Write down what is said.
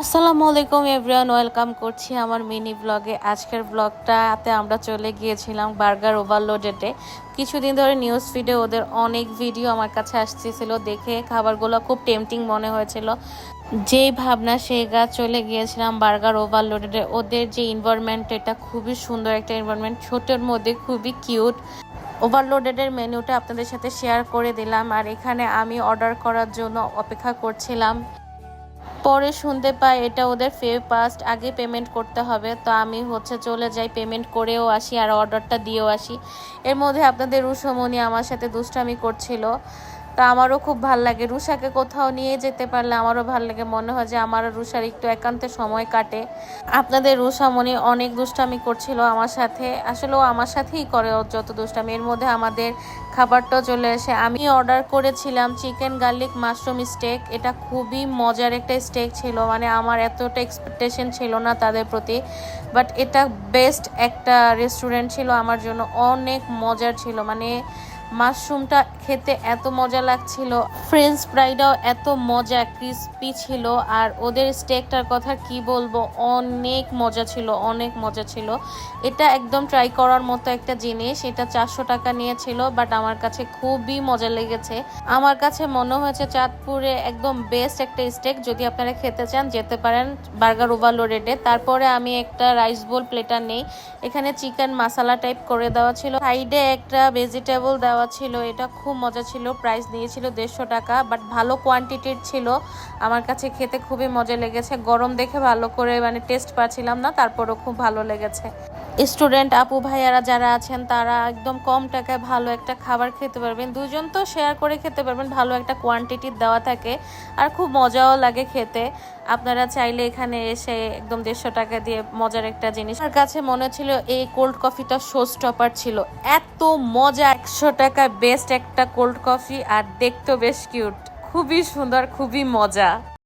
আসসালামু আলাইকুম everyone, welcome করছি আমার মিনি ব্লগে। আজকের ব্লগটাতে আমরা চলে গিয়েছিলাম বার্গার ওভারলোডেডে। কিছুদিন ধরে নিউজ ফিডে ওদের অনেক ভিডিও আমার কাছে আসতেছিল, দেখে খাবারগুলো খুব টেম্পটিং মনে হয়েছিল। যেই ভাবনা সেই কাজ, চলে গিয়েছিলাম বার্গার ওভারলোডেডে। ওদের যে এনভায়রনমেন্ট, এটা খুবই সুন্দর একটা এনভায়রনমেন্ট, ছোটোর মধ্যে খুবই কিউট। ওভারলোডেডের মেনুটা আপনাদের সাথে শেয়ার করে দিলাম। আর এখানে আমি অর্ডার করার জন্য অপেক্ষা করছিলাম। পরে শুনতে পাই এটা ওদের ফার্স্ট আগে পেমেন্ট করতে হবে। তো আমি চলে যাই, পেমেন্ট করেও আসি আর অর্ডারটা দিয়েও আসি। এর মধ্যে আপনাদের রুশমণি আমার সাথে দুষ্টামি করছিল। তা আমারও খুব ভাল লাগে, রুষাকে কোথাও নিয়ে যেতে পারলে আমারও ভাল লাগে। মনে হয় যে আমার আর রুষার একটু একান্তে সময় কাটে। আপনাদের রুষামণি অনেক দুষ্টামি করছিল আমার সাথে, আসলে ও আমার সাথেই করে ওর যত দুষ্টামি। এর মধ্যে আমাদের খাবারটাও চলে আসে। আমি অর্ডার করেছিলাম চিকেন গার্লিক মাশরুম স্টেক। এটা খুবই মজার একটা স্টেক ছিল, মানে আমার এতটা এক্সপেকটেশন ছিল না তাদের প্রতি, বাট এটা বেস্ট একটা রেস্টুরেন্ট ছিল আমার জন্য, অনেক মজার ছিল। মানে মাশরুমটা খেতে এত মজা লাগছিল, ফ্রেঞ্চ ফ্রাইটাও এত মজা, ক্রিস্পি ছিল। আর ওদের স্টেকটার কথা কি বলবো, অনেক মজা ছিল, অনেক মজা ছিল। এটা একদম ট্রাই করার মতো একটা জিনিস। এটা 400 টাকা নিয়েছিল, বাট আমার কাছে খুবই মজা লেগেছে। আমার কাছে মনে হয়েছে চাঁদপুরে একদম বেস্ট একটা স্টেক। যদি আপনারা খেতে চান যেতে পারেন বার্গার ওভারলোডেডে। তারপরে আমি একটা রাইস বোল প্লেটার নেই, এখানে চিকেন মশলা টাইপ করে দেওয়া ছিল, সাইডে একটা ভেজিটেবল দেওয়া ছিল। এটা খুব মজা ছিল, প্রাইস নিয়েছিল 150 টাকা, বাট ভালো কোয়ান্টিটির ছিল। আমার কাছে খেতে খুবই মজা লেগেছে। গরম দেখে ভালো করে টেস্ট পাচ্ছিলাম না, তারপরও খুব ভালো লেগেছে। স্টুডেন্ট আপু ভাইয়ারা যারা আছেন তারা একদম কম টাকায় ভালো একটা খাবার খেতে পারবেন। দুজন তো শেয়ার করে খেতে পারবেন, ভালো একটা কোয়ান্টিটির দেওয়া থাকে আর খুব মজাও লাগে খেতে। আপনারা চাইলে এখানে এসে একদম 150 টাকা দিয়ে মজার একটা জিনিস। আমার কাছে মনে ছিল এই কোল্ড কফিটা শো স্টপার ছিল, এত মজা। 100 টাকায় বেস্ট একটা কোল্ড কফি, আর দেখতেও বেশ কিউট, খুবই সুন্দর, খুবই মজা।